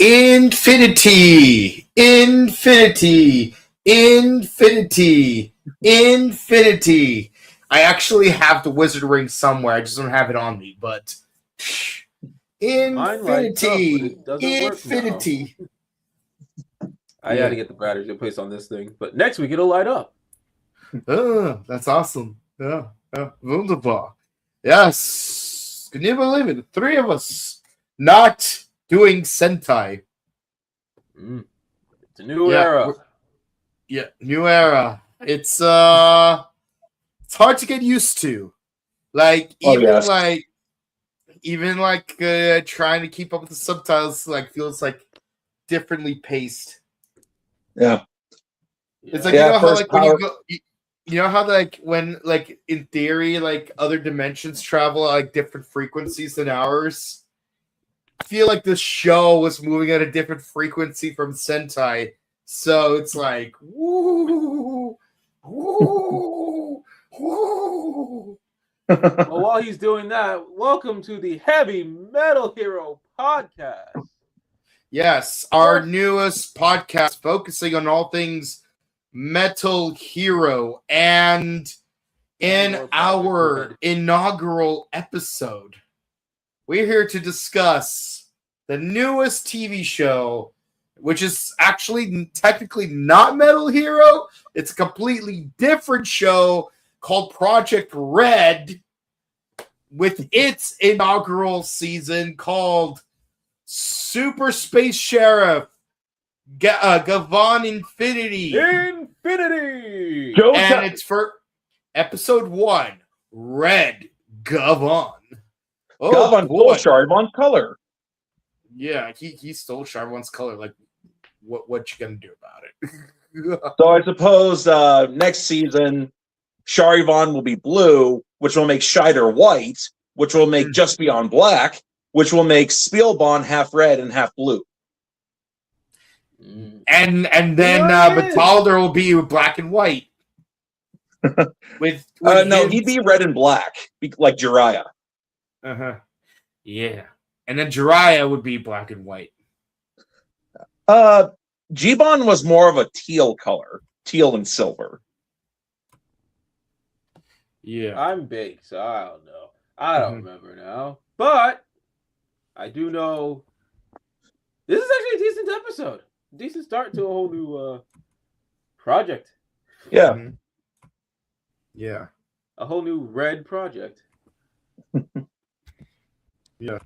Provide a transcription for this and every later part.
Infinity, infinity, infinity, infinity. I actually have the wizard ring somewhere. I just don't have it on me, but infinity, infinity. I got to get the batteries replaced on this thing, but next week it'll light up. Oh, that's awesome. Yeah, wunderbar. Yes, can you believe it? 3 of us not doing Sentai. It's a new era. Yeah, new era. It's hard to get used to. Like even trying to keep up with the subtitles feels like differently paced. Yeah. It's like when you go you know how when in theory other dimensions travel at different frequencies than ours? I feel like the show was moving at a different frequency from Sentai. So it's like woo, woo, woo. Well, while he's doing that, welcome to the Heavy Metal Hero podcast. Yes, our newest podcast focusing on all things Metal Hero, and in our inaugural episode, we're here to discuss the newest TV show, which is actually technically not Metal Hero. It's a completely different show called Project R.E.D, with its inaugural season called Super Space Sheriff Gavan Infinity. Infinity! And it's for episode 1, R.E.D Gavan. Oh, Gavan stole Charivan's color. Yeah, he stole Charivan's color. Like, what you gonna do about it? So I suppose next season, Charivan will be blue, which will make Scheider white, which will make Just Beyond black, which will make Spielbahn half red and half blue. And then Batalder will be black and white. No, he'd be red and black, like Jiraiya. Yeah. And then Jiraiya would be black and white. Giban was more of a teal color, teal and silver. Yeah. I'm big, so I don't know. I don't remember now. But I do know this is actually a decent episode. Decent start to a whole new project. Yeah. Yeah. A whole new R.E.D project. Yeah.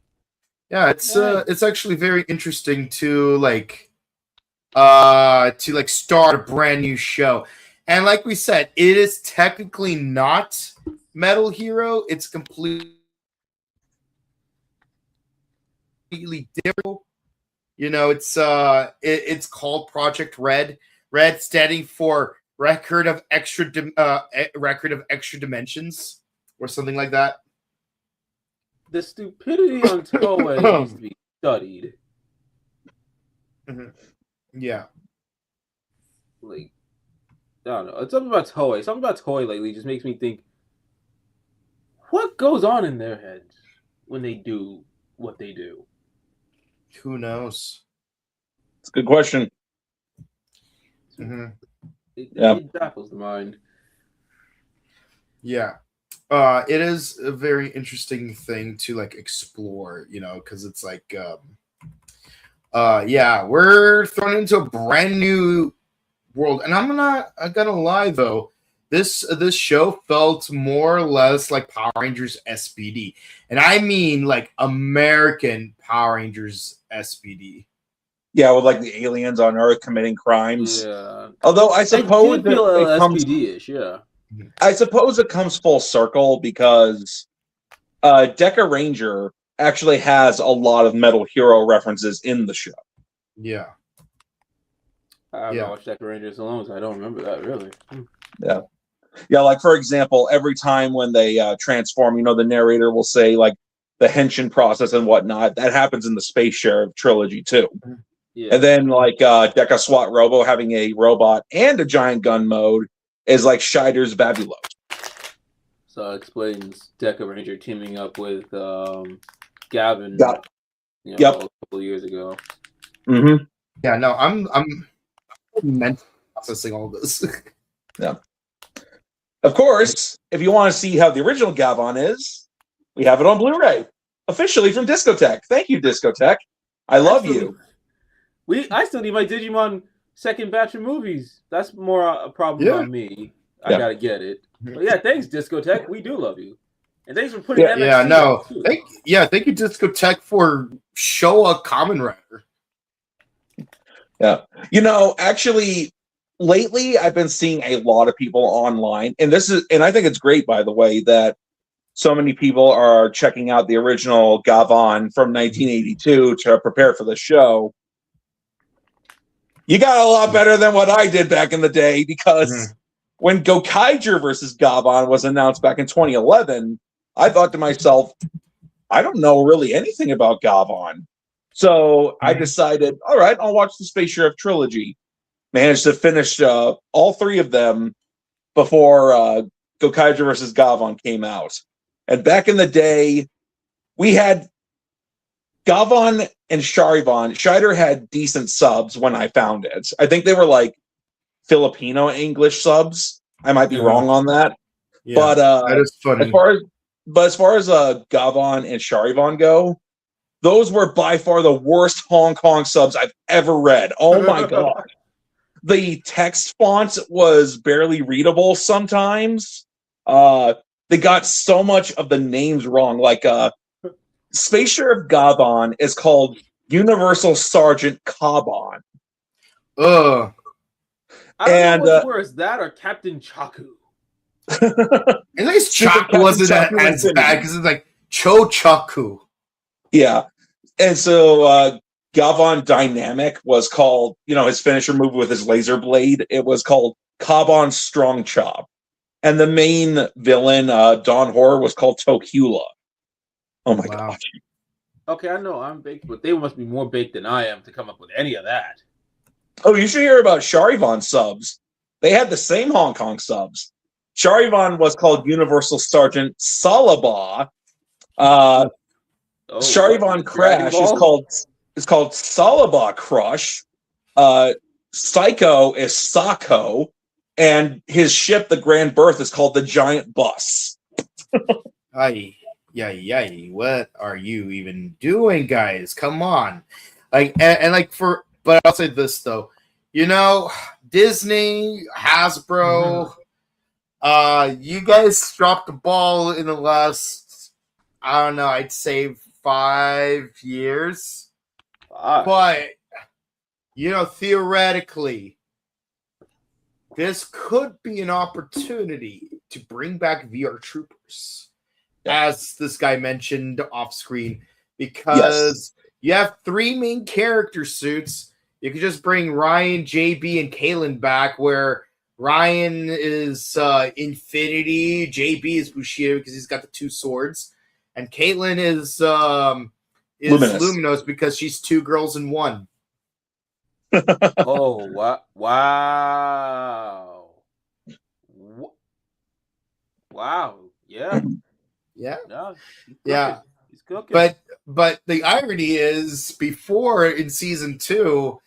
Yeah, it's actually very interesting to start a brand new show. And like we said, it is technically not Metal Hero. It's completely different. You know, it's called Project R.E.D. R.E.D standing for Record of Extra Dimensions or something like that. The stupidity on Toei needs to be studied. Yeah. Like, I don't know. It's something about Toei. Something about Toei lately just makes me think, what goes on in their heads when they do what they do? Who knows? It's a good question. It baffles the mind. Yeah. It is a very interesting thing to explore, because it's we're thrown into a brand new world. And I'm gonna lie though, this show felt more or less like Power Rangers SPD. And I mean American Power Rangers SPD. Yeah, with the aliens on Earth committing crimes. Yeah. Although I suppose it comes SPD-ish, yeah. I suppose it comes full circle because Deca Ranger actually has a lot of Metal Hero references in the show. Yeah. I haven't watched Deca Ranger so long, so I don't remember that really. Yeah. Yeah, for example, every time when they transform, the narrator will say the henshin process and whatnot. That happens in the Space Sheriff trilogy too. Yeah. And then Deca SWAT Robo having a robot and a giant gun mode is like Scheider's Babulos. So it explains Deca Ranger teaming up with Gavin a couple of years ago. Mm-hmm. Yeah, no, I'm mentally processing all this. Yeah. Of course, if you want to see how the original Gavan is, we have it on Blu-ray, officially from Discotech. Thank you, Discotech. I love you. I still need my Digimon second batch of movies. That's more a problem on me. I gotta get it. But yeah, thanks, Discotech. We do love you. And thanks for putting MXC out, too. Thank you, Discotech, for Showa Kamen Rider. Yeah. Actually, lately I've been seeing a lot of people online, and I think it's great, by the way, that so many people are checking out the original Gavan from 1982 to prepare for the show. You got a lot better than what I did back in the day, because when Gokaiger versus Gavan was announced back in 2011, I thought to myself, I don't know really anything about Gavan. So I decided, all right, I'll watch the Space Sheriff trilogy. Managed to finish all three of them before Gokaiger versus Gavan came out. And back in the day, we had Gavan and Charivan. Scheider had decent subs when I found it. I think they were like Filipino English subs. I might be wrong on that. Yeah, but that is funny. As far as Gavan and Charivan go, those were by far the worst Hong Kong subs I've ever read. Oh my god. The text font was barely readable sometimes. They got so much of the names wrong. Like Space Sheriff Gavan is called Universal Sergeant Kaban. Ugh. I don't know what's worse, that or Captain Chaku. At least Chaku wasn't as bad, because it's like Cho Chaku. Yeah. And so Gavan Dynamic was called, his finisher move with his laser blade, it was called Kaban Strong Chop. And the main villain, Don Horror, was called Tokula. Oh my gosh. Okay, I know I'm baked, but they must be more baked than I am to come up with any of that. Oh, you should hear about Charivan subs. They had the same Hong Kong subs. Charivan was called Universal Sergeant Salaba. Charivan Crash is called Salaba Crush. Psycho is Sako. And his ship, the Grand Berth, is called the Giant Bus. Ay. What are you even doing, guys? Come on. But I'll say this though. Disney, Hasbro, you guys dropped the ball in the last, I don't know, I'd say 5 years. But theoretically, this could be an opportunity to bring back VR Troopers, as this guy mentioned off screen, because you have 3 main character suits. You could just bring Ryan, JB, and Kalen back, where Ryan is Infinity, JB is Bushido because he's got the 2 swords, and Caitlin is Luminous because she's 2 girls in 1. Oh, wow. Wow. Yeah. Yeah. No, he's cooking. But the irony is, before in season 2,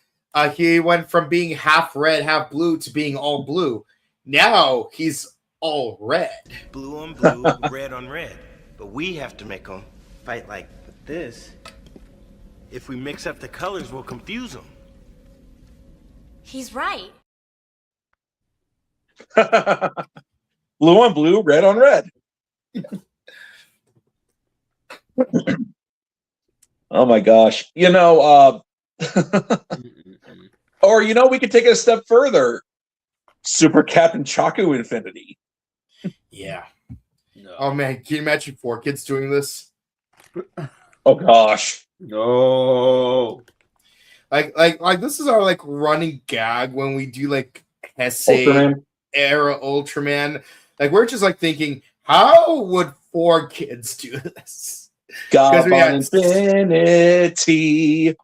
he went from being half red, half blue to being all blue. Now he's all red. Blue on blue, red on red. But we have to make them fight like this. If we mix up the colors, we'll confuse them. He's right. Blue on blue, red on red. Oh my gosh. Or we could take it a step further. Super Captain Chaku Infinity. Yeah. No. Oh man, can you imagine 4 kids doing this? Oh gosh. No. Like this is our running gag when we do Heisei era Ultraman. We're just thinking, how would 4 kids do this? Gavan Infinity.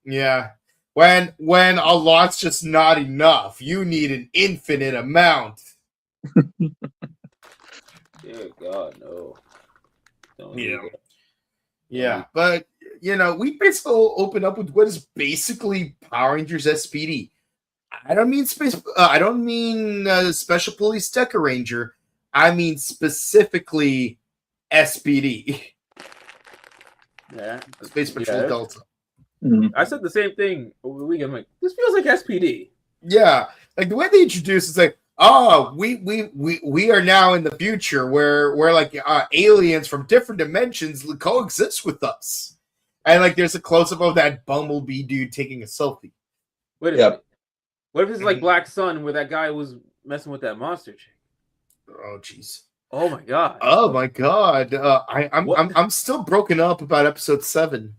Yeah. When a lot's just not enough, you need an infinite amount. Dear God, no. Yeah. But we basically open up with what is basically Power Rangers SPD. I don't mean Special Police Deca Ranger. I mean specifically SPD. Yeah, Space Patrol Delta. I said the same thing over the weekend. I'm like, this feels like SPD. Yeah, like the way they introduce it's like, oh, we are now in the future where like aliens from different dimensions coexist with us, and like there's a close up of that Bumblebee dude taking a selfie. Wait a minute. What if it's like Black Sun, where that guy was messing with that monster chick? Oh, jeez. Oh my god. Oh my god. I'm still broken up about episode 7.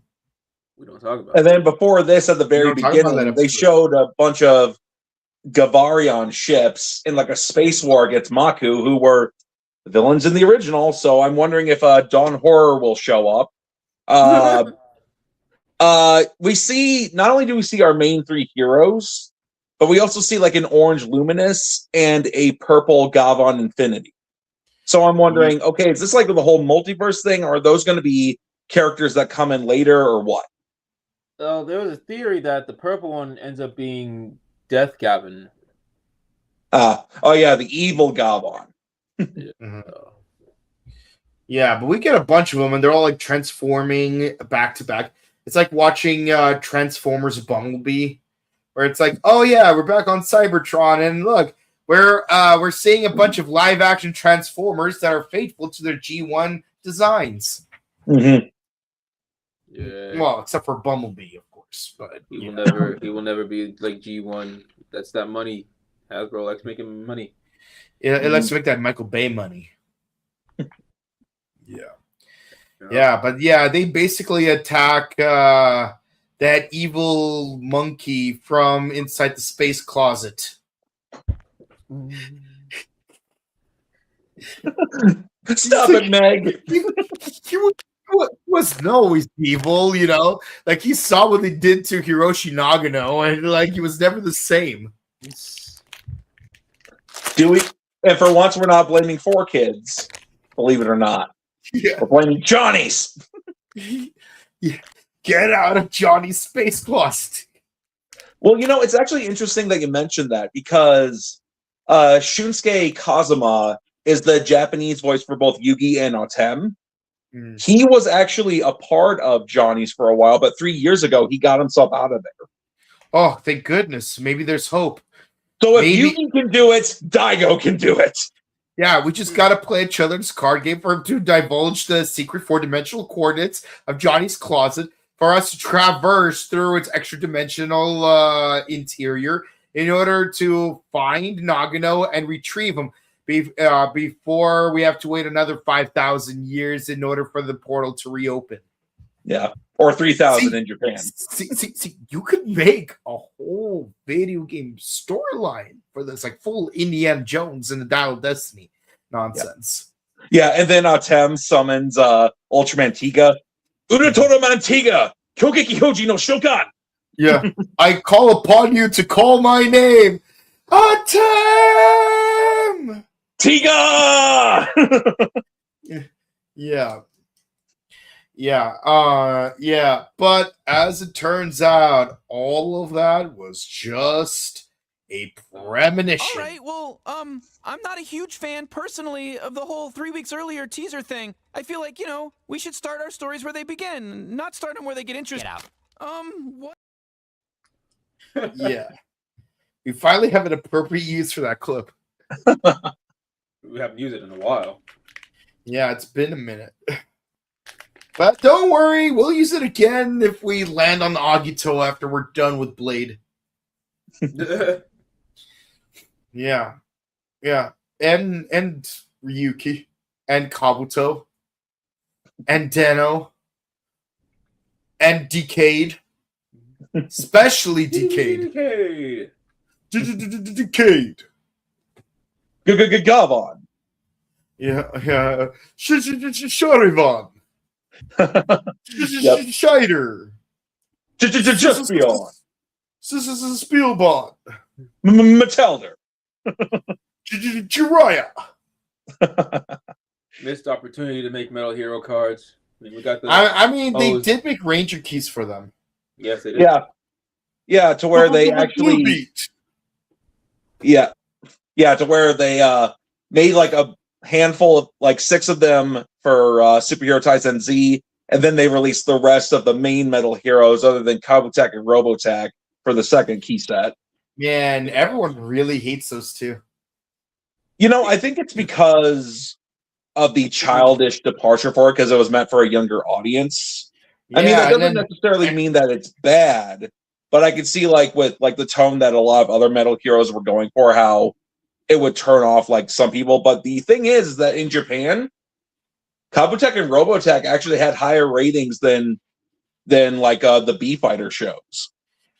We don't talk about. And then before this, at the very beginning, they showed a bunch of Gavarion ships in like a space war against Maku, who were the villains in the original. So I'm wondering if Dawn Horror will show up. We see, not only do we see our main 3 heroes, but we also see like an orange Luminous and a purple Gavan Infinity. So I'm wondering, okay, is this like the whole multiverse thing, or are those going to be characters that come in later, or what? There was a theory that the purple one ends up being Death Gavan. Oh yeah, the evil Gavan. Yeah, but we get a bunch of them, and they're all like transforming back to back. It's like watching Transformers Bumblebee, where it's like, oh yeah, we're back on Cybertron, and look, we're seeing a bunch of live action Transformers that are faithful to their G1 designs. Mm-hmm. Yeah. Well, except for Bumblebee, of course, but he will never be like G1. That's that money. Hasbro likes making money. Yeah, it likes to make that Michael Bay money. Yeah, but yeah, they basically attack that evil monkey from inside the space closet. Stop it, Meg. He wasn't always evil, Like he saw what they did to Hiroshi Nagano, and like he was never the same. And for once, we're not blaming 4 kids, believe it or not. Yeah. We're blaming Johnny's. Yeah. Get out of Johnny's space closet. Well, it's actually interesting that you mentioned that, because Shunsuke Kazuma is the Japanese voice for both Yugi and Autem. He was actually a part of Johnny's for a while, but 3 years ago, he got himself out of there. Oh, thank goodness. Maybe there's hope. So if Yugi can do it, Daigo can do it. Yeah, we just got to play a children's card game for him to divulge the secret 4-dimensional coordinates of Johnny's closet, for us to traverse through its extra-dimensional interior in order to find Nagano and retrieve him before we have to wait another 5,000 years in order for the portal to reopen. Yeah, or 3,000 in Japan. See, you could make a whole video game storyline for this, like full Indiana Jones and the Dial of Destiny nonsense. Yeah, and then Autem summons Ultraman Tiga. Unatora Mantiga! Kyokeki Hoji no Shokan! Yeah. I call upon you to call my name. Autem! Tiga! Yeah. But as it turns out, all of that was just a premonition. All right, well, I'm not a huge fan personally of the whole 3 weeks earlier teaser thing. I feel like, we should start our stories where they begin, not start them where they get interested. Get out. What? Yeah. We finally have an appropriate use for that clip. We haven't used it in a while. Yeah, it's been a minute. But don't worry, we'll use it again if we land on the Agito after we're done with Blade. Yeah. And Ryuki. And Kabuto. And Deno. And Decade. Especially Decade. Decade. Gavan. Yeah. Sharivan. Scheider. Spielbond. Spielbond. Metelder. Jiraiya. Missed opportunity to make Metal Hero cards. We got the I mean, they did make Ranger keys for them. Yes, it is. Yeah, to where they actually, to where they made like a handful of like 6 of them for Superhero Tyson Z, and then they released the rest of the main Metal Heroes, other than Kabutech and Robotech, for the second key set. Man, everyone really hates those two. You know, I think it's because of the childish departure for it, because it was meant for a younger audience. Yeah, I mean, that doesn't necessarily mean that it's bad, but I can see like with like the tone that a lot of other Metal Heroes were going for, how it would turn off like some people. But the thing is that in Japan, Kabutech and Robotech actually had higher ratings than like the B Fighter shows.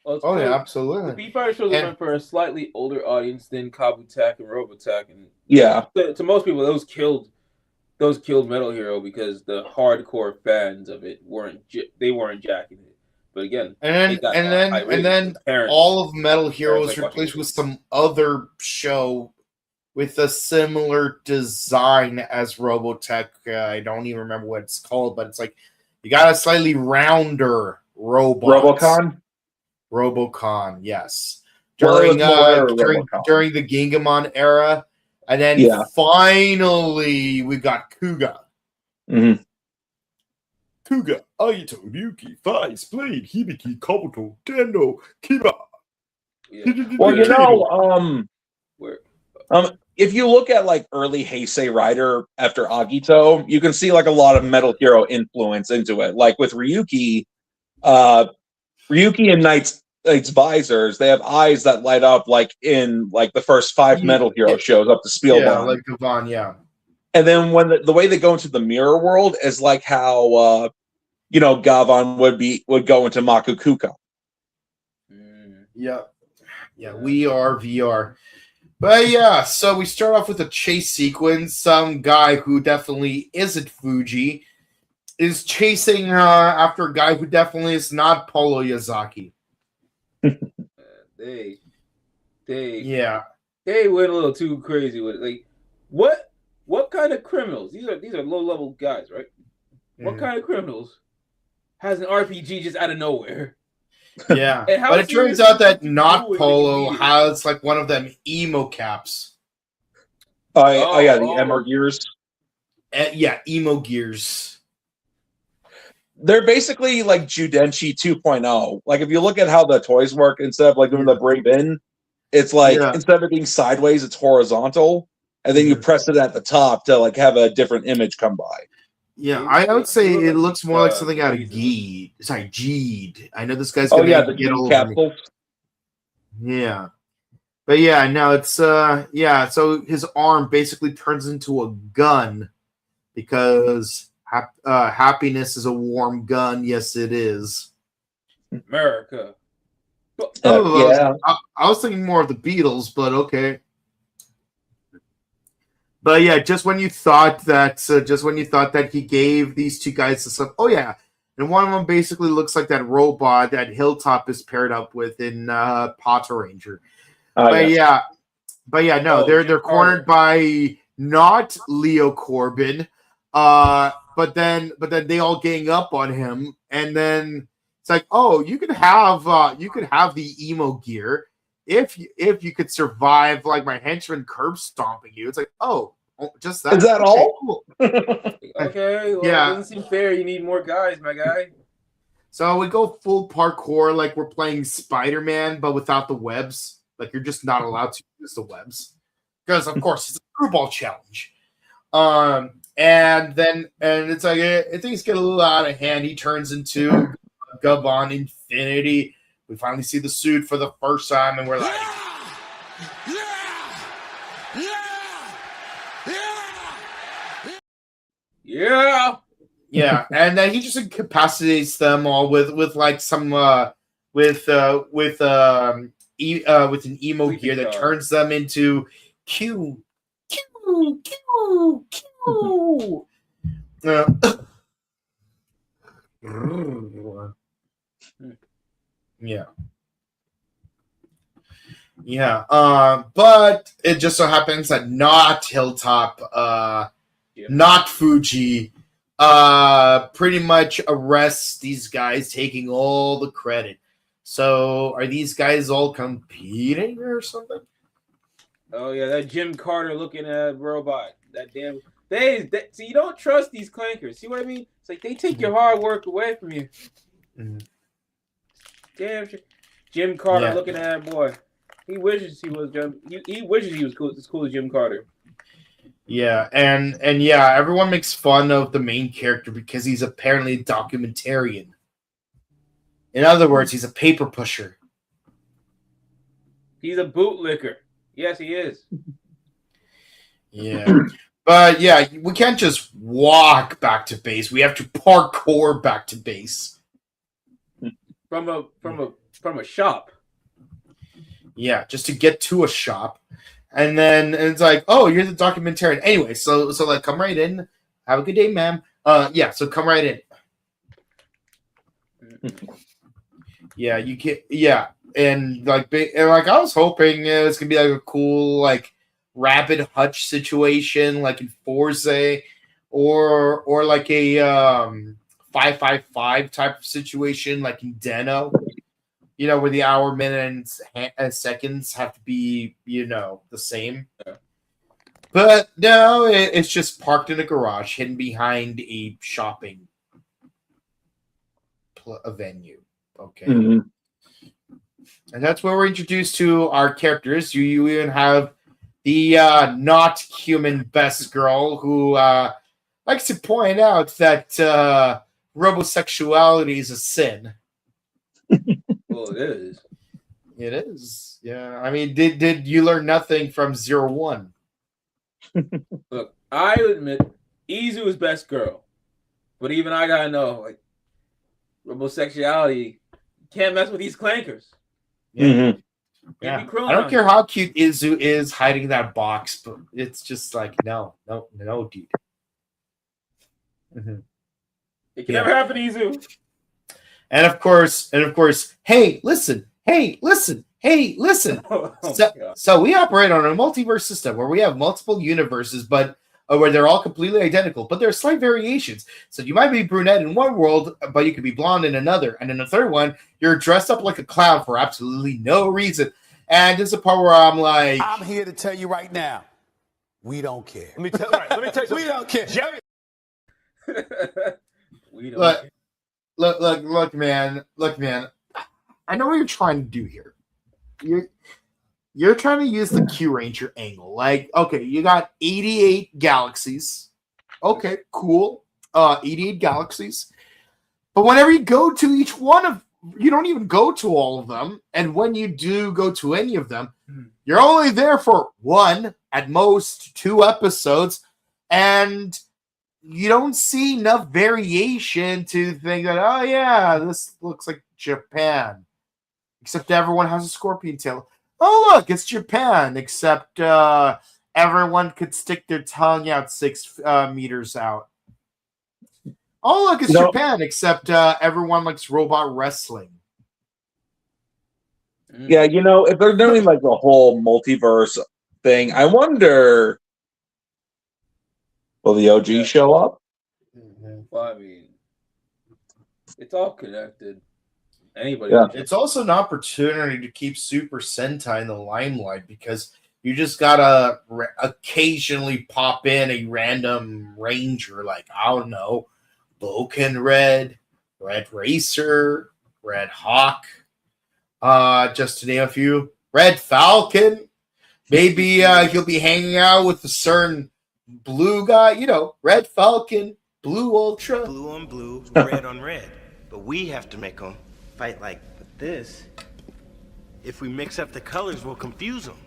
Well, yeah, absolutely. The B Fighter shows are meant for a slightly older audience than Kabutech and Robotech, and to most people, those killed Metal Hero because the hardcore fans of it weren't jacking it. But again, and then all of Metal Heroes replaced with some other show with a similar design as Robotech. I don't even remember what it's called, but it's like you got a slightly rounder robot. Robocon, yes. During the Gingamon era. And then finally we got Kuga. Mm-hmm. Kuga, Aito, Ryuki, Fai, Blade, Hibiki, Kabuto, Tendo, Kiba. Well, you know, if you look at like early Heisei Rider after Agito, you can see like a lot of Metal Hero influence into it. Like with Ryuki and Knight's visors, they have eyes that light up like in like the first 5 Metal Hero shows up to Spielbahn. Yeah, like Gavan, yeah. And then when the way they go into the mirror world is like how Gavan would go into Makukuka. Yeah. Yeah, we are VR. But yeah, so we start off with a chase sequence. Some guy who definitely isn't Fuji is chasing after a guy who definitely is not Polo Yazaki. They went a little too crazy with it. Like, what kind of criminals? These are low level guys, right? What kind of criminals has an RPG just out of nowhere? Yeah, but it turns out that not Polo has like one of them emo caps. The Emmer gears. Emo gears. They're basically like Judenchi 2.0. Like if you look at how the toys work, instead of like doing the brave in, it's like instead of it being sideways, it's horizontal, and then you press it at the top to like have a different image come by. Yeah, I would say it looks more like something out of Geed. Sorry, Geed. I know this guy's gonna the get over capsules. Yeah. But yeah, no, it's so his arm basically turns into a gun because happiness is a warm gun. Yes, it is. America. I was thinking more of the Beatles, but okay. But yeah, just when you thought that he gave these two guys the stuff. Oh yeah, and one of them basically looks like that robot that Hilltop is paired up with in Potter Ranger. They're cornered by not Leo Corbin, but then they all gang up on him, and then it's like, oh, you could have the emo gear if you could survive like my henchman curb stomping you. It's like, just that. Is that all? Cool. Okay, well, it doesn't seem fair. You need more guys, my guy. So we go full parkour, like we're playing Spider-Man, but without the webs. Like you're just not allowed to use the webs because, of course, it's a screwball challenge. And it's like things get a little out of hand. He turns into Gavan Infinity. We finally see the suit for the first time, and we're like, yeah. And then he just incapacitates them all with like some with an emo gear that turns them into Q. But it just so happens that not Hilltop, not Fuji, pretty much arrests these guys, taking all the credit. So are these guys all competing or something? Oh yeah, that Jim Carter looking at robot. That damn. See, you don't trust these clankers. See what I mean? It's like they take your hard work away from you. Damn, Jim Carter looking at that boy. He wishes he was He wishes he was as cool as Jim Carter. Yeah, and yeah, everyone makes fun of the main character because he's apparently a documentarian. In other words, he's a paper pusher. He's a bootlicker. Yes, he is. Yeah. But yeah, we can't just walk back to base. We have to parkour back to base. From a shop. Yeah, just to get to a shop. And then it's like, oh, you're the documentarian. Anyway, so like come right in. Have a good day, ma'am. Yeah, so come right in. Yeah, you can and like I was hoping it's gonna be like a cool like Rapid Hutch situation like in Forza or like a 555 type of situation like in Deno, where the hour, minutes, and seconds have to be, the same. But no, it's just parked in a garage hidden behind a shopping venue. Okay. Mm-hmm. And that's where we're introduced to our characters. You even have the not human best girl who likes to point out that robosexuality is a sin. Well, it is. It is. Yeah. I mean, did you learn nothing from 01? Look, I admit Izu is best girl. But even I gotta know, like, homosexuality, you can't mess with these clankers. Yeah. Mm-hmm. Yeah. I don't care how cute Izu is hiding that box, but it's just like no, dude. Mm-hmm. It can never happen, Izu. And of course, hey, listen. Oh, So we operate on a multiverse system where we have multiple universes, but where they're all completely identical, but there are slight variations. So you might be brunette in one world, but you could be blonde in another. And in the third one, you're dressed up like a clown for absolutely no reason. And this is a part where I'm like, I'm here to tell you right now, we don't care. Let me tell you, we don't care. Jerry. We don't look, man. I know what you're trying to do here. You're trying to use the Q Ranger angle. Like, okay, you got 88 galaxies. Okay, cool. 88 galaxies. But whenever you go to each one of, you don't even go to all of them. And when you do go to any of them, you're only there for one, at most 2 episodes. And you don't see enough variation to think that, oh yeah, this looks like Japan. Except everyone has a scorpion tail. Oh, look, it's Japan, except everyone could stick their tongue out 6 meters out. Oh, look, it's Japan, except everyone likes robot wrestling. Yeah, if they're doing like the whole multiverse thing, I wonder, will the OG show up? Well, I mean, it's all connected. Anybody? Yeah. It's also an opportunity to keep Super Sentai in the limelight because you just gotta occasionally pop in a random ranger, like, I don't know, Boken Red, Red Racer, Red Hawk, just to name a few. Red Falcon. Maybe he'll be hanging out with a certain blue guy, Red Falcon, Blue Ultra. Blue on blue, red on red. But we have to make them fight like this. If we mix up the colors, we'll confuse them.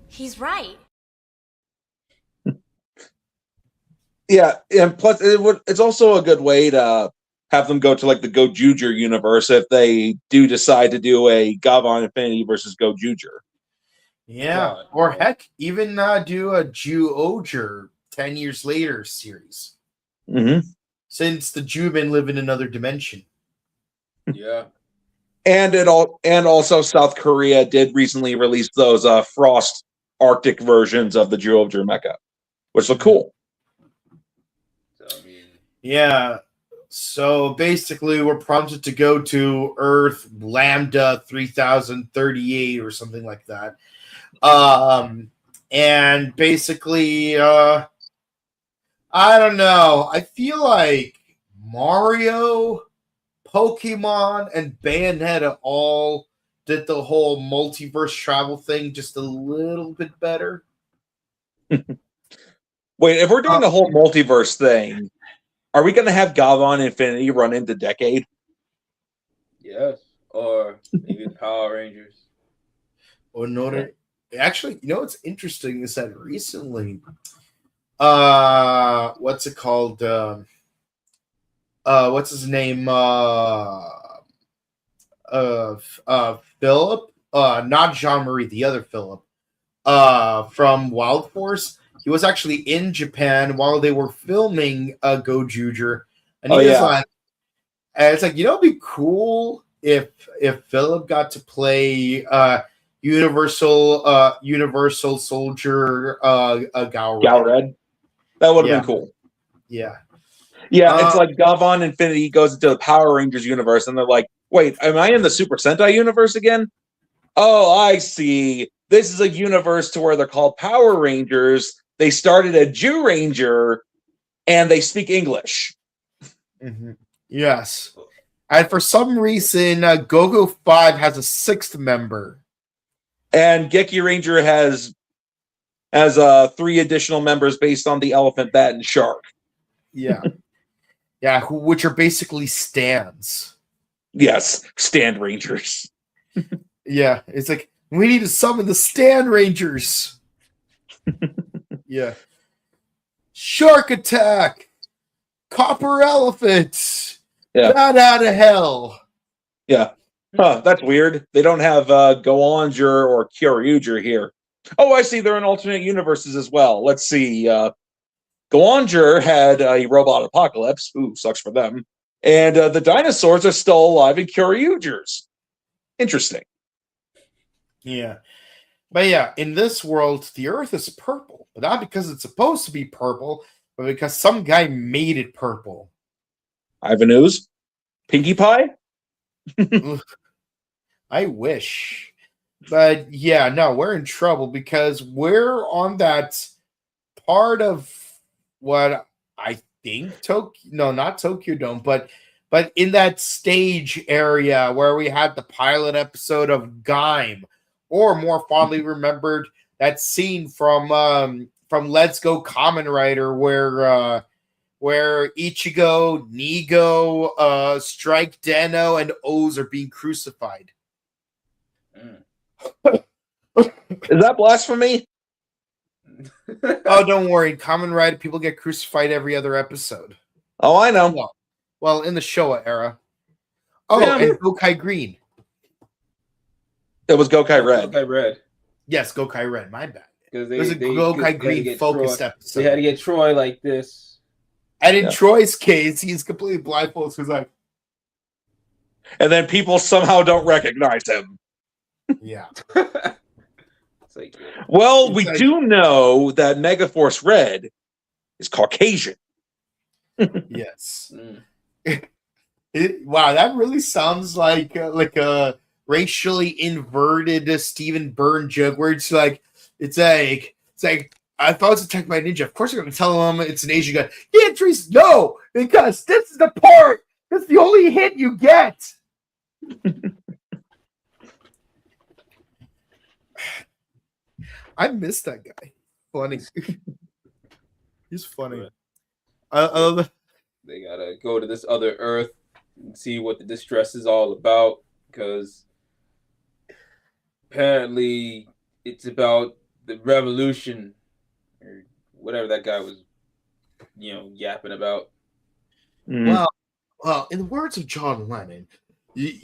He's right. Yeah, and plus it's also a good way to have them go to like the Gojuger universe if they do decide to do a Gavan Infinity versus Gojuger. Yeah, or heck, even do a Ju-Oger 10 years later series. Mm-hmm. Since the Ju-Men live in another dimension. Yeah. And also South Korea did recently release those Frost Arctic versions of the Ju-Oger mecha, which look cool. So Yeah. So basically, we're prompted to go to Earth Lambda 3038 or something like that. And basically, I don't know. I feel like Mario, Pokemon, and Bayonetta all did the whole multiverse travel thing just a little bit better. Wait, if we're doing the whole multiverse thing, are we going to have Gavan Infinity run into Decade? Yes, or maybe the Power Rangers. Or no, actually, you know what's interesting is that recently, what's it called? What's his name? Philip, not Jean Marie, the other Philip, from Wild Force. He was actually in Japan while they were filming Go Juger, and he was like, and it's like, it'd be cool if Philip got to play Universal Soldier Gal-Red. That would have been cool. Yeah. Yeah, it's like Gavan Infinity goes into the Power Rangers universe, and they're like, wait, am I in the Super Sentai universe again? Oh, I see. This is a universe to where they're called Power Rangers. They started a Jew Ranger, and they speak English. Mm-hmm. Yes. And for some reason, Go-Go 5 has a 6th member. And Geki Ranger has 3 additional members based on the elephant, bat, and shark. Yeah. Yeah, which are basically stands. Yes, stand rangers. Yeah, it's like, we need to summon the stand rangers. Yeah. Shark attack! Copper elephant! Yeah. Bat out of hell! Yeah. Huh, that's weird. They don't have Goanger or Kyoryuger here. Oh, I see. They're in alternate universes as well. Let's see. Goanger had a robot apocalypse. Ooh, sucks for them. And the dinosaurs are still alive in Kyoryugers. Interesting. Yeah. But yeah, in this world, the Earth is purple. But not because it's supposed to be purple, but because some guy made it purple. Ivan Ooze? Pinkie Pie? I wish. But yeah, no, we're in trouble because we're on that part of what I think not Tokyo Dome, but in that stage area where we had the pilot episode of Gaim, or more fondly remembered, that scene from Let's Go Kamen Rider where Ichigo, Nigo, Strike Deno, and Oz are being crucified. Is that blasphemy? Oh, don't worry. Kamen Rider people get crucified every other episode. Oh, I know. Well, in the Showa era. Oh, yeah, and Gokai Green. It was Gokai Red. Gokai Red. Yes, Gokai Red. My bad. Because it was a Gokai Green focused episode. They had to get Troy like this. And in Troy's case, he's completely blindfolded. So he's like, and then people somehow don't recognize him. Yeah. Like, well, we do know that Megaforce Red is Caucasian. Yes. Wow, that really sounds like a racially inverted Stephen Byrne joke where it's like I thought it's Attack by Ninja. Of course, you're going to tell him it's an Asian guy. Yeah, Trees, no, because this is the part. That's the only hint you get. I miss that guy. Funny. He's funny. They gotta go to this other Earth and see what the distress is all about, because apparently it's about the revolution or whatever that guy was, yapping about. Mm. Well, in the words of John Lennon, you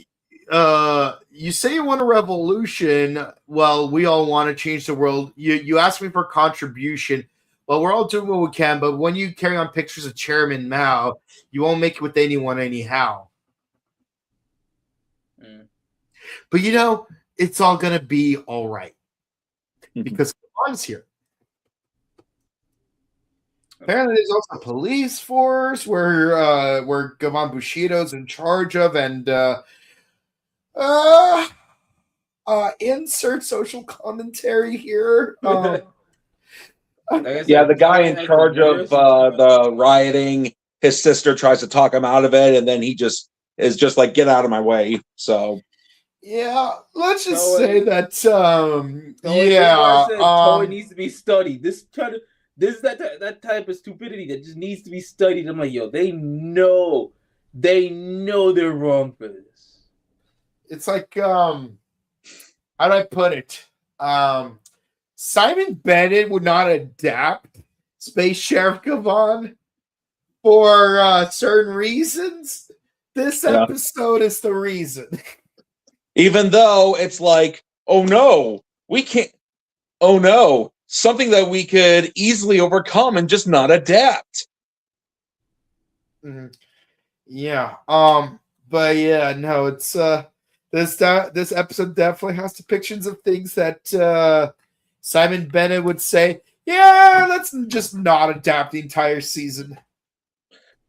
say you want a revolution. Well, we all want to change the world. You ask me for contribution. Well, we're all doing what we can, but when you carry on pictures of Chairman Mao, you won't make it with anyone anyhow. But it's all gonna be all right because Kavan's here. Apparently, there's also a police force where Gavan Bushido's in charge of, and insert social commentary here. Like I Yeah, said, the guy Tommy in has charge the of worst- the rioting, his sister tries to talk him out of it, and then he just is just like, "Get out of my way." So Yeah, let's just Toei- say that. Toei, this is why I said Toei needs to be studied. This is that type of stupidity that just needs to be studied. I'm like, yo, they know they're wrong for this. It's like, how do I put it? Simon Bennett would not adapt Space Sheriff Gavan for certain reasons. This episode is the reason. even though it's like, oh no, we can't. Oh no, something that we could easily overcome and just not adapt. Mm-hmm. Yeah. But yeah, no, it's this episode definitely has depictions of things that Simon Bennett would say, yeah, let's just not adapt the entire season.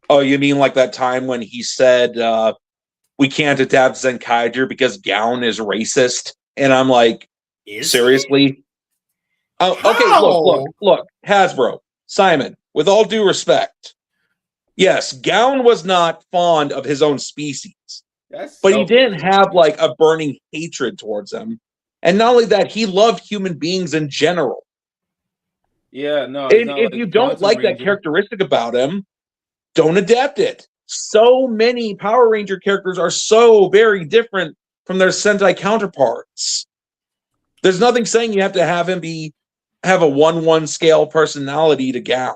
Oh, you mean like that time when he said we can't adapt Zenkaiger because Gown is racist? And I'm like, seriously? Oh, okay, look, Hasbro, Simon, with all due respect, yes, Gown was not fond of his own species, but he didn't have like a burning hatred towards them. And not only that, he loved human beings in general. Yeah, no. And if you don't like that characteristic about him, don't adapt it. So many Power Ranger characters are so very different from their Sentai counterparts. There's nothing saying you have to have him have a 1-1 scale personality to Gown.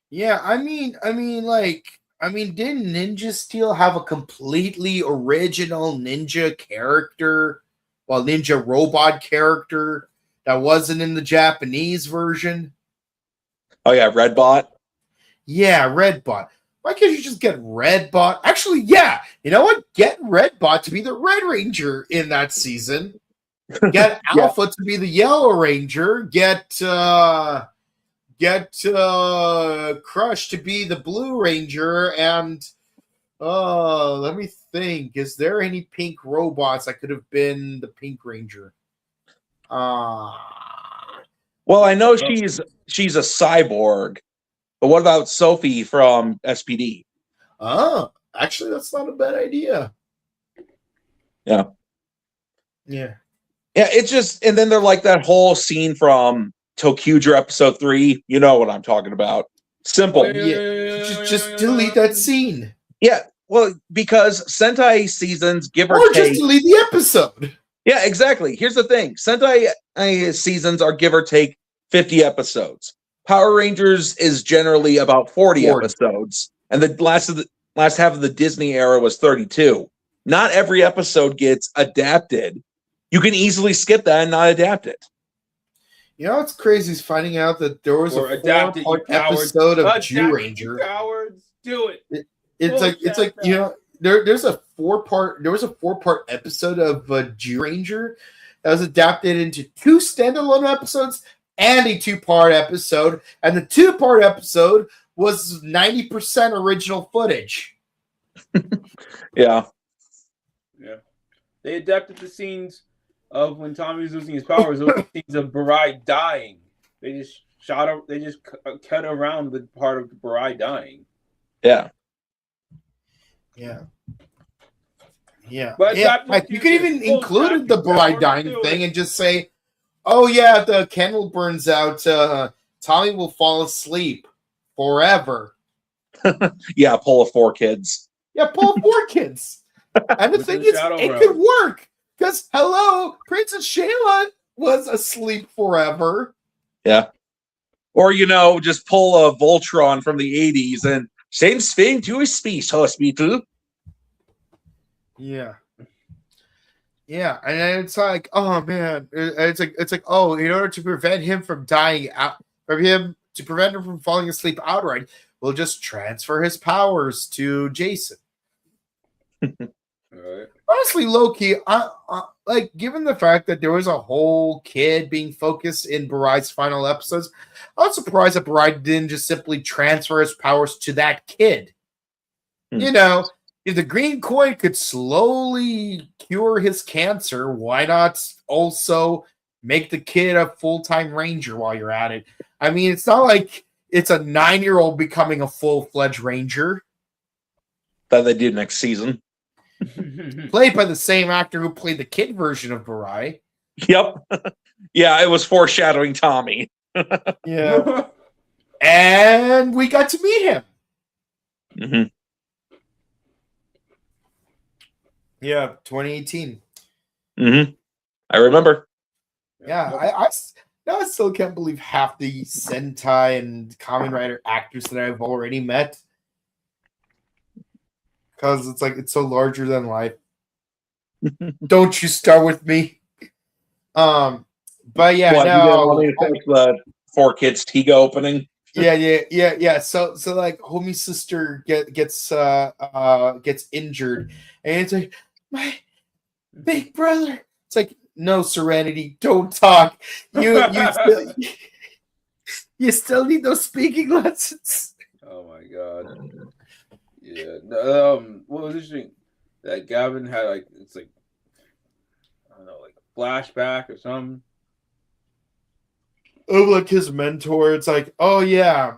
Yeah, I mean, didn't Ninja Steel have a completely original ninja character? Well, ninja robot character that wasn't in the Japanese version? Oh yeah, Redbot? Yeah, Redbot. Why can't you just get Redbot? Actually, yeah. You know what? Get Redbot to be the Red Ranger in that season. Get Alpha to be the Yellow Ranger. Get Crush to be the Blue Ranger. And let me think. Is there any pink robots that could have been the Pink Ranger? Well, I know she's a cyborg, but what about Sophie from SPD? Oh, actually, that's not a bad idea. Yeah. Yeah. Yeah, it's just, and then they're like that whole scene from Tokuger episode 3. You know what I'm talking about. Simple. Yeah. Just delete that scene. Yeah, well, because Sentai seasons, give or take, just delete the episode. Yeah, exactly. Here's the thing. Sentai seasons are give or take 50 episodes. Power Rangers is generally about 40 episodes. And the last half of the Disney era was 32. Not every episode gets adapted. You can easily skip that and not adapt it. You know what's crazy is finding out that there was a 4-part episode of Jew Ranger. Cowards, do it. It's like you know there was a 4-part episode of Jew Ranger that was adapted into 2 standalone episodes and a 2-part episode, and the 2-part episode was 90% original footage. Yeah. They adapted the scenes of when Tommy was losing his powers. Those scenes of Barai dying. They just cut around the part of Barai dying. Yeah. But you could even include the Barai dying thing and just say, "Oh yeah, the candle burns out. Tommy will fall asleep forever." Yeah, pull of 4 kids. Yeah, pull of 4 kids. And the thing is, it could work. Because, hello, Princess Shayla was asleep forever. Yeah. Or, just pull a Voltron from the 80s and send Sphinx to a space hospital. Yeah. Yeah, and then it's like, oh, man. It's like, oh, in order to prevent him from dying out, to prevent him from falling asleep outright, we'll just transfer his powers to Jason. Right. Honestly, low-key, like, given the fact that there was a whole kid being focused in Barai's final episodes, I was surprised that Barai didn't just simply transfer his powers to that kid. You know, if the green coin could slowly cure his cancer, why not also make the kid a full-time ranger while you're at it? I mean, it's not like it's a 9-year-old becoming a full-fledged ranger. That they did next season. Played by the same actor who played the kid version of Barai. Yep. Yeah, it was foreshadowing Tommy. Yeah. And we got to meet him. Mm-hmm. Yeah, 2018. Mm-hmm. I remember. Yeah, I still can't believe half the Sentai and Kamen Rider actors that I've already met. Because it's like, it's so larger than life. Don't you start with me. But yeah, what, no. You didn't want me to finish the 4Kids Tiga opening? Yeah. So like, homie's sister gets injured, and it's like, my big brother. It's like, no, Serenity, don't talk. You still need those speaking lessons. Oh my god. Yeah. What was interesting that Gavin had, like, it's like, I don't know, like a flashback or something. Oh, like his mentor. It's like, oh yeah,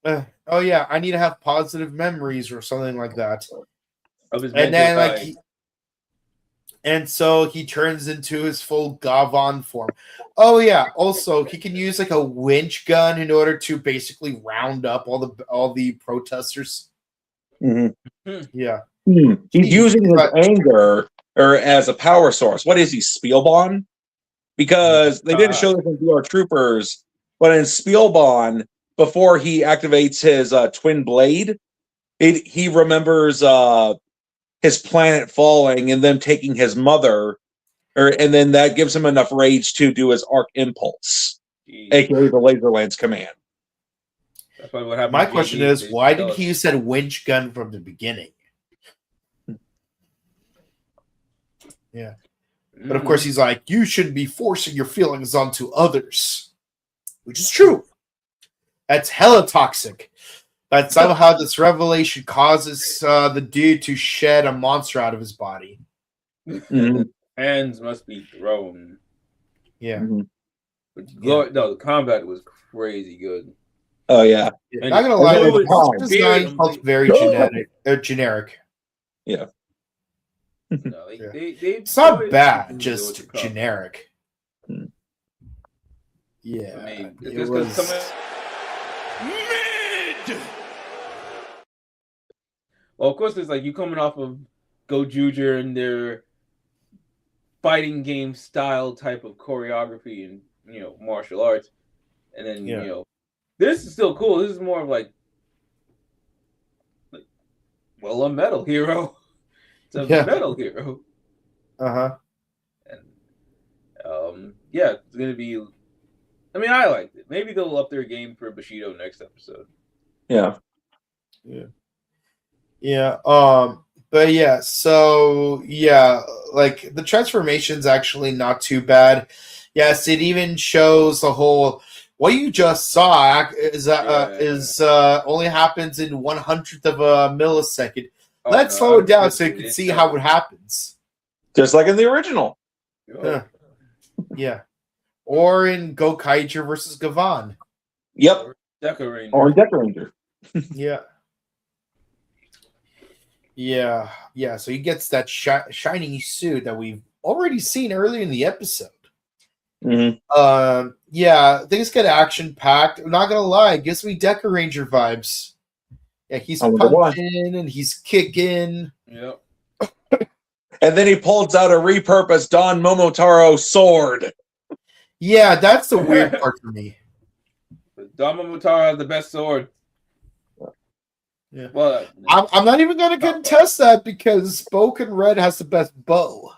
I need to have positive memories or something like that. Of his And then mentor like, and so he turns into his full Gavan form. Oh yeah. Also, he can use like a winch gun in order to basically round up all the protesters. Mm-hmm. Yeah. He's using his anger or as a power source. What is he, Spielbahn? Because they didn't show this in VR Troopers, but in Spielbahn, before he activates his twin blade, he remembers his planet falling and then taking his mother, and then that gives him enough rage to do his arc impulse, aka the Laser Lance command. That's probably what happened. My question is, why did he use that winch gun from the beginning? Yeah. But of course, he's like, you shouldn't be forcing your feelings onto others. Which is true. That's hella toxic. That somehow this revelation causes the dude to shed a monster out of his body. Hands must be thrown. Yeah. But no, the combat was crazy good. Oh, yeah. Not going to lie, the design felt very generic. Yeah. No, it's not bad, just generic. Yeah. I mean, it was... Mid! Well, of course, it's like you coming off of Gojuger and their fighting game style type of choreography and, martial arts. And then, this is still cool. This is more of like a metal hero. It's a metal hero. Uh-huh. And it's gonna be. I mean, I liked it. Maybe they'll up their game for Bushido next episode. Yeah. But yeah, so like the transformation's actually not too bad. Yes, it even shows the whole. What you just saw is only happens in 1/100th of a millisecond. Let's slow it down so you can see how it happens. Just like in the original. Yeah. Or in Gokaiger versus Gavan. Yep. Or Deca Ranger. Yeah. So he gets that shiny suit that we've already seen earlier in the episode. Things get action packed. I'm not gonna lie, it gives me Deca Ranger vibes. Yeah, he's punching and he's kicking. Yep. And then he pulls out a repurposed Don Momotaro sword. Yeah, that's the weird part for me. Don Momotaro has the best sword. Yeah. Well, I'm not even going to contest that because Boken Red has the best bow.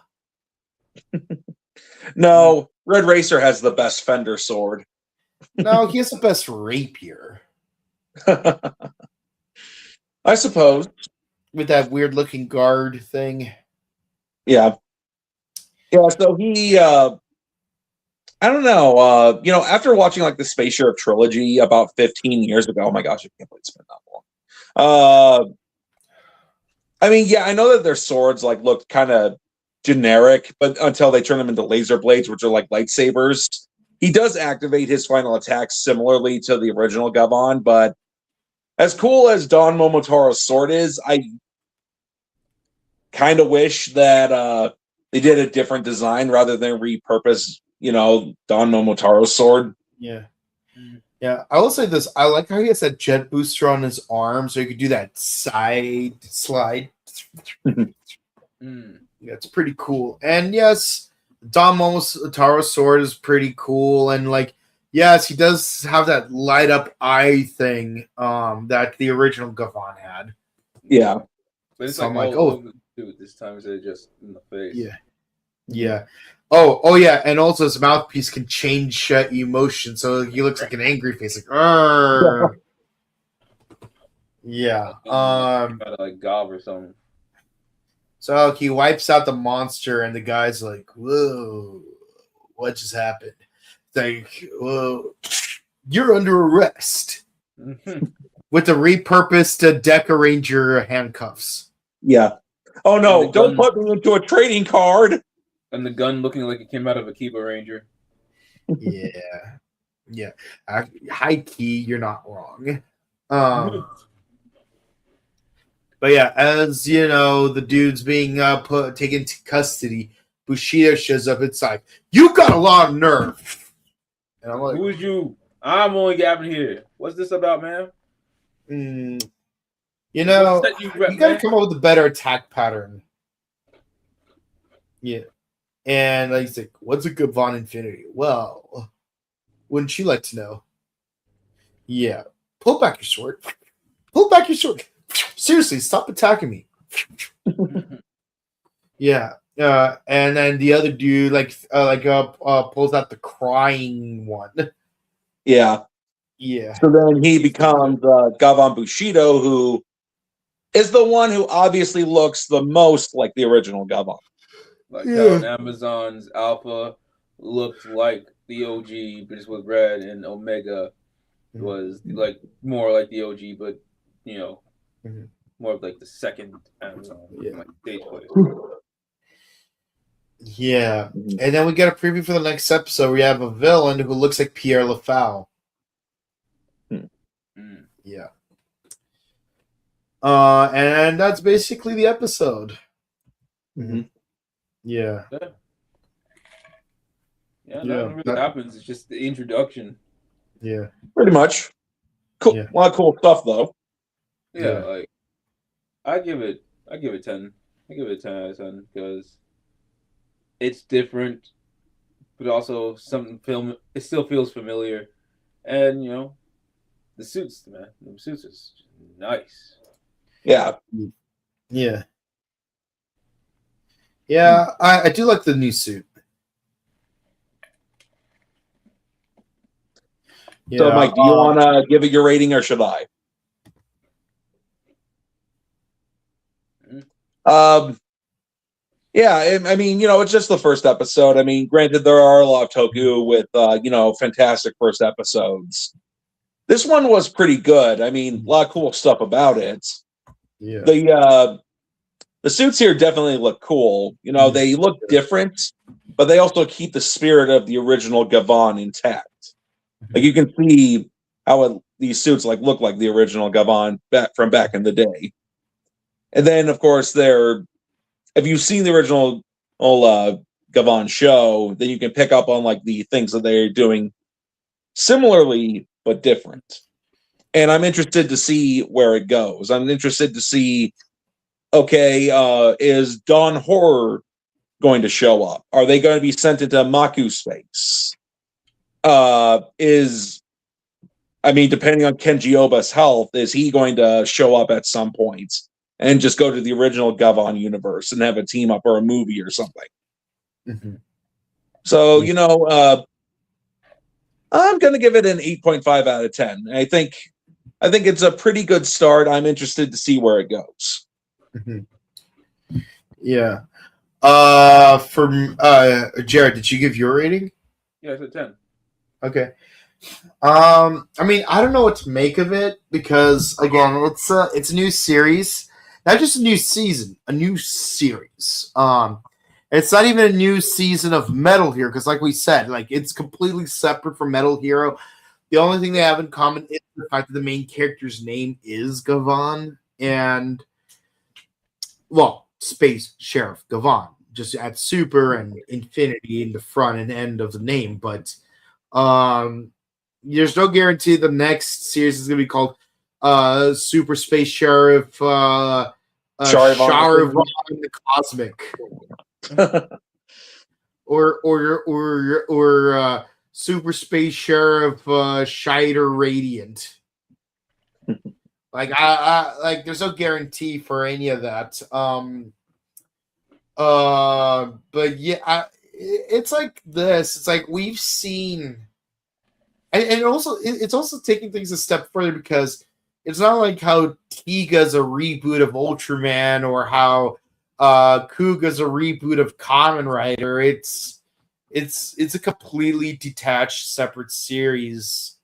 No, Red Racer has the best Fender sword. No, he has the best rapier. I suppose. With that weird looking guard thing. Yeah. Yeah, so he, I don't know, after watching like the Space Sheriff trilogy about 15 years ago, oh my gosh, I can't believe it's been that long. I mean, yeah, I know that their swords like looked kind of generic, but until they turn them into laser blades, which are like lightsabers. He does activate his final attacks similarly to the original Gavan, but as cool as Don Momotaro's sword is, I kind of wish that they did a different design rather than repurpose, Don Momotaro's sword. Yeah. Yeah, I will say this. I like how he has that jet booster on his arm, so you could do that side slide. Yeah, it's pretty cool. And yes, Don Momotaro's sword is pretty cool. And yes, he does have that light up eye thing that the original Gavan had. Yeah. But it's dude, this time is just in the face. Yeah. Yeah. Oh yeah, and also his mouthpiece can change emotion, so he looks like an angry face, like "Arr!" Yeah. Gotta like gob or something. So he wipes out the monster, and the guy's like, "Whoa, what just happened?" It's like, "Whoa, you're under arrest." With the repurposed Deca Ranger handcuffs. Yeah. Oh no! Don't put me into a trading card. And the gun looking like it came out of a Kiba Ranger. Yeah. Yeah. High key, you're not wrong. But yeah, as you know, the dude's being taken into custody. Bushido shows up. It's like, you got a lot of nerve. And I'm like, who is you? I'm only Gavin here. What's this about, man? You gotta come up with a better attack pattern. Yeah. And he's like, what's a Gavan Infinity? Well, wouldn't you like to know? Yeah. Pull back your sword. Pull back your sword. Seriously, stop attacking me. Yeah. And then the other dude pulls out the crying one. Yeah. Yeah. So then he becomes Gavan Bushido, who is the one who obviously looks the most like the original Gavan. Like how Amazon's Alpha looked like the OG, but it's with Red, and Omega was like more like the OG, but more of like the second Amazon, like stage plays. Yeah, and then we get a preview for the next episode. We have a villain who looks like Pierre Lafau. Yeah. And that's basically the episode. Yeah. Nothing really happens. It's just the introduction. Yeah. Pretty much. Cool. A lot of cool stuff though. Yeah, like I give it 10. I give it a 10 out of 10 because it's different, but also it still feels familiar. And the suits, man. The suits is nice. Yeah. Yeah. Yeah, I do like the new suit. Yeah, so, Mike, do you want to give it your rating, or should I? Yeah, I mean, it's just the first episode. I mean, granted, there are a lot of Toku with, fantastic first episodes. This one was pretty good. I mean, a lot of cool stuff about it. Yeah. The suits here definitely look cool. They look different, but they also keep the spirit of the original Gavan intact. Like you can see how these suits look like the original Gavan from back in the day. And then, of course, if you've seen the original Gavan show, then you can pick up on the things that they're doing similarly but different. And I'm interested to see where it goes. I'm interested to see, is Dawn Horror going to show up? Are they going to be sent into Maku space? Depending on Kenji Oba's health, is he going to show up at some point and just go to the original Gavan universe and have a team up or a movie or something? So, I'm going to give it an 8.5 out of 10. I think it's a pretty good start. I'm interested to see where it goes. Yeah. Jared, did you give your rating? Yeah, it's a 10. Okay. I mean, I don't know what to make of it because again, it's a new series, not just a new season, a new series. It's not even a new season of Metal Hero because, like we said, like it's completely separate from Metal Hero. The only thing they have in common is the fact that the main character's name is Gavan, and well, Space Sheriff Gavan. Just add Super and Infinity in the front and end of the name, but there's no guarantee the next series is going to be called Super Space Sheriff Charivan the Cosmic, or Super Space Sheriff Shider Radiant. Like I like, there's no guarantee for any of that. But yeah, it's like this. It's like we've seen. And also, it's also taking things a step further because it's not like how Tiga's a reboot of Ultraman or how Kuga's a reboot of Kamen Rider. It's a completely detached, separate series.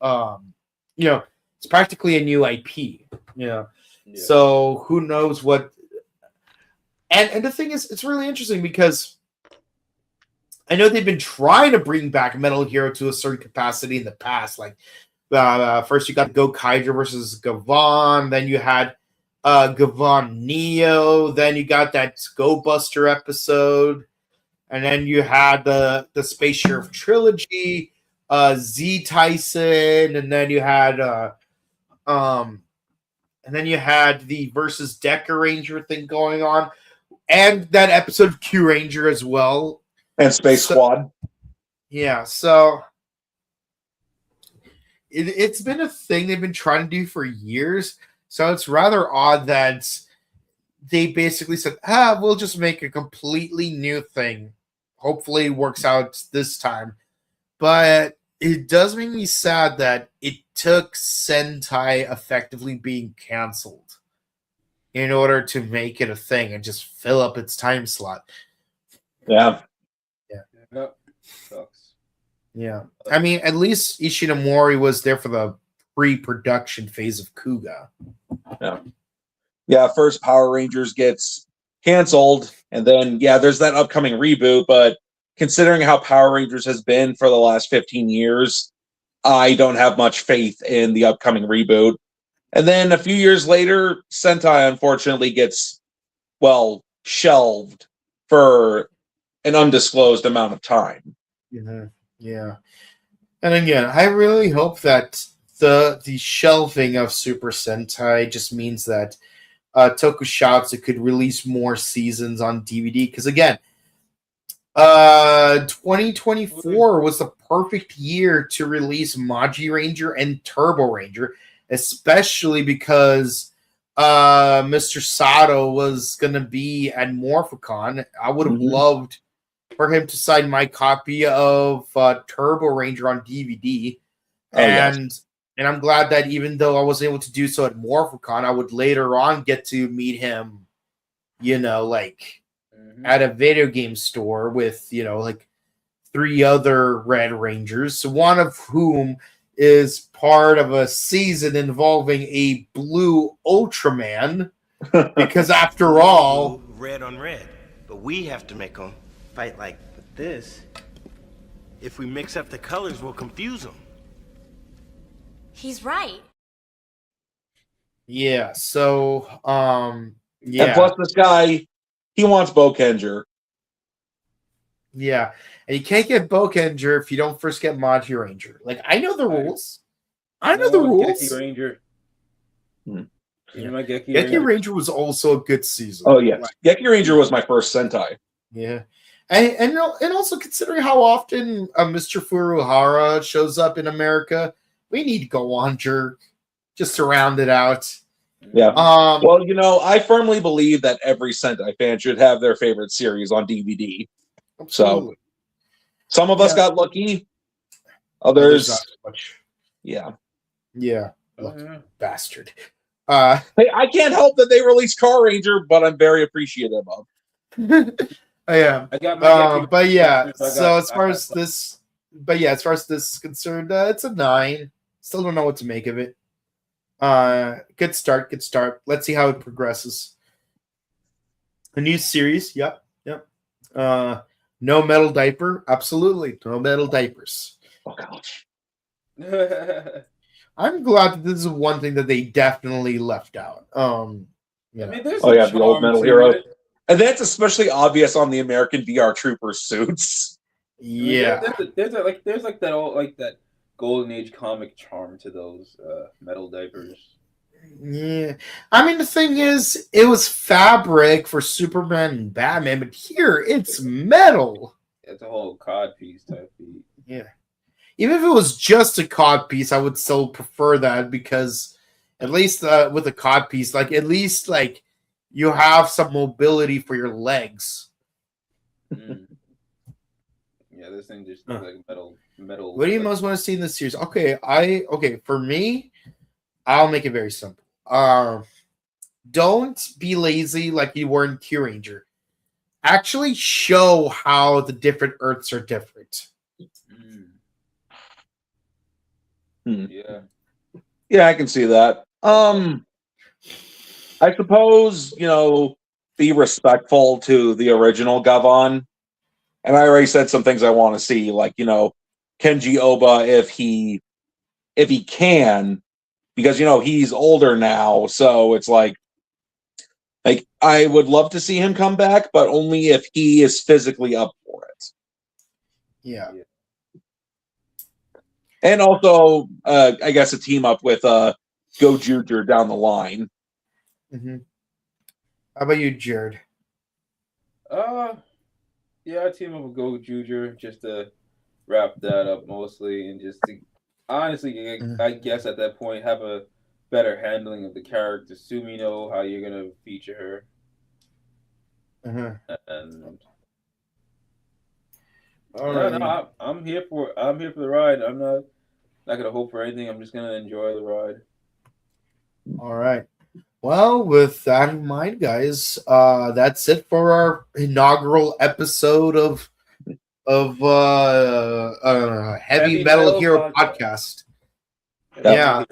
It's practically a new IP. Yeah. So who knows what? And the thing is, it's really interesting because I know they've been trying to bring back Metal Hero to a certain capacity in the past. Like, first you got Go Kaiju versus Gavan, then you had Gavan Neo, then you got that Go Buster episode, and then you had the Space Sheriff trilogy, Z Tyson, and then you had the versus Deca Ranger thing going on, and that episode of Q Ranger as well. And Space Squad. Yeah, so it's been a thing they've been trying to do for years. So it's rather odd that they basically said, we'll just make a completely new thing. Hopefully it works out this time. But it does make me sad that it took Sentai effectively being canceled in order to make it a thing and just fill up its time slot. Yeah. Yep. Sucks. Yeah. I mean, at least Ishinomori was there for the pre-production phase of Kuga. Yeah, first Power Rangers gets canceled, and then, there's that upcoming reboot, but considering how Power Rangers has been for the last 15 years, I don't have much faith in the upcoming reboot. And then a few years later, Sentai unfortunately gets, shelved for an undisclosed amount of time. Yeah. And again, I really hope that the shelving of Super Sentai just means that Tokusatsu could release more seasons on DVD. Because again, 2024 was the perfect year to release Maji Ranger and Turbo Ranger, especially because Mr. Sato was going to be at Morphicon. I would have loved for him to sign my copy of Turbo Ranger on DVD. And I'm glad that even though I wasn't able to do so at Morphicon, I would later on get to meet him, at a video game store with, 3 other Red Rangers, one of whom is part of a season involving a blue Ultraman, because after all... Red on red, but we have to make them fight like this. If we mix up the colors, we'll confuse them. He's right. Yeah, so, And plus this guy, he wants Bokenger. Yeah, and you can't get Bokenger if you don't first get Maji Ranger. Like, I know the rules. Geki Ranger. Geki Ranger was also a good season. Oh, yeah. Geki Ranger was my first Sentai. Yeah. And also considering how often Mr. Furuhara shows up in America, we need Go On Jerk just to round it out. Yeah. I firmly believe that every Sentai fan should have their favorite series on DVD. Absolutely. So some of us got lucky. Others not much. Yeah. Yeah. Bastard. Hey, I can't help that they released Car Ranger, but I'm very appreciative of. I am. I got my But yeah, so as far as this is concerned, it's a 9. Still don't know what to make of it. Good start. Let's see how it progresses. A new series, yep. No metal diaper, absolutely. No metal diapers. Oh gosh. I'm glad that this is one thing that they definitely left out. I mean, there's the old metal heroes. It. And that's especially obvious on the American VR Trooper suits. Yeah. I mean, there's that old that golden age comic charm to those metal diapers. Yeah. I mean, the thing is, it was fabric for Superman and Batman, but here it's metal. It's a whole cod piece type beat. Yeah. Even if it was just a cod piece, I would still prefer that because at least with a cod piece, at least you have some mobility for your legs. Mm. Yeah, this thing just looks like metal. What do you most want to see in this series? Okay, for me, I'll make it very simple. Don't be lazy like you were in Q Ranger. Actually show how the different Earths are different. Yeah. Yeah, I can see that. I suppose, be respectful to the original Gavan. And I already said some things I want to see, like, Kenji Oba if he can, because he's older now, so it's like I would love to see him come back, but only if he is physically up for it. Yeah. And also, I guess a team up with Go Juger down the line. Mm-hmm. How about you, Jared? Yeah, I team up with Go Juger just to wrap that up mostly, and just to honestly, I guess at that point have a better handling of the character. Sumino, how you're gonna feature her, and I'm here for the ride. I'm not gonna hope for anything. I'm just gonna enjoy the ride. All right. Well, with that in mind, guys, that's it for our inaugural episode of Heavy Metal Hero podcast. Yeah.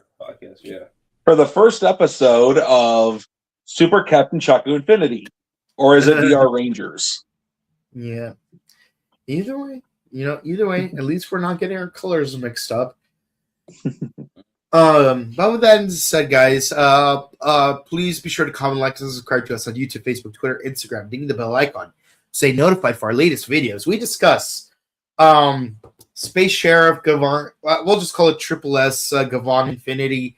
For the first episode of Super Captain Chaku Infinity, or is it VR Rangers? Yeah. Either way, at least we're not getting our colors mixed up. But with that said, guys, please be sure to comment, like, and subscribe to us on YouTube, Facebook, Twitter, Instagram. Ding the bell icon. Stay notified for our latest videos. We discuss Space Sheriff Gavan. We'll just call it SSS Gavan Infinity.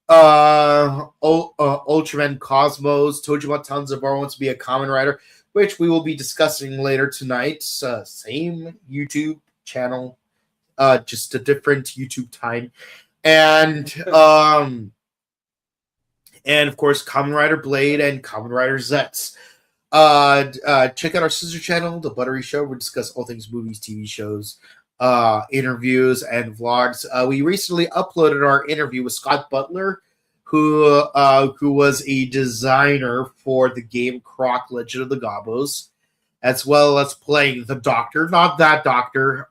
Ultraman Cosmos. Tojima Tanzabara wants to be a Kamen Rider, which we will be discussing later tonight. Same YouTube channel, just a different YouTube time. And of course, Kamen Rider Blade and Kamen Rider Zets. Check out our sister channel, The Buttery Show. We discuss all things movies, TV shows, interviews, and vlogs. We recently uploaded our interview with Scott Butler, who was a designer for the game Croc Legend of the Gobos, as well as playing the Doctor, not that Doctor,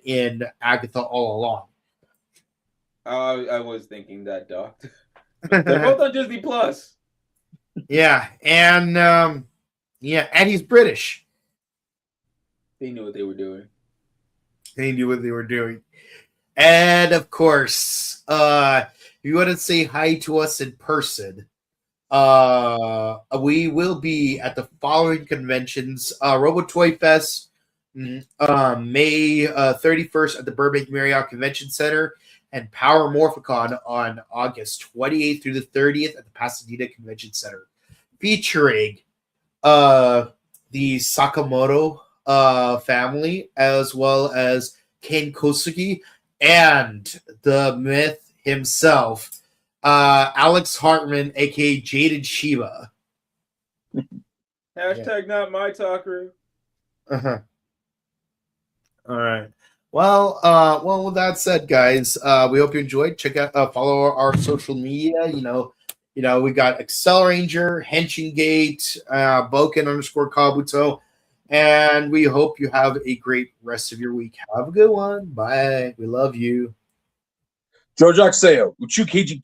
in Agatha All Along. I was thinking that, Doctor. They're both on Disney Plus. Yeah, and he's British. They knew what they were doing. And of course, if you want to say hi to us in person, we will be at the following conventions: Robo Toy Fest, May 31st at the Burbank Marriott Convention Center, and Power Morphicon on August 28th through the 30th at the Pasadena Convention Center, featuring the Sakamoto family, as well as Ken Kosugi and the myth himself, Alex Hartman, aka Jaded Shiba. Hashtag not my talker. All right. Well, with that said, guys, we hope you enjoyed. Check out, follow our social media. We got Excel Ranger, Henshin Gate, Boken _Kabuto, And we hope you have a great rest of your week. Have a good one. Bye. We love you. Jojo Seo, Uchu Keiji.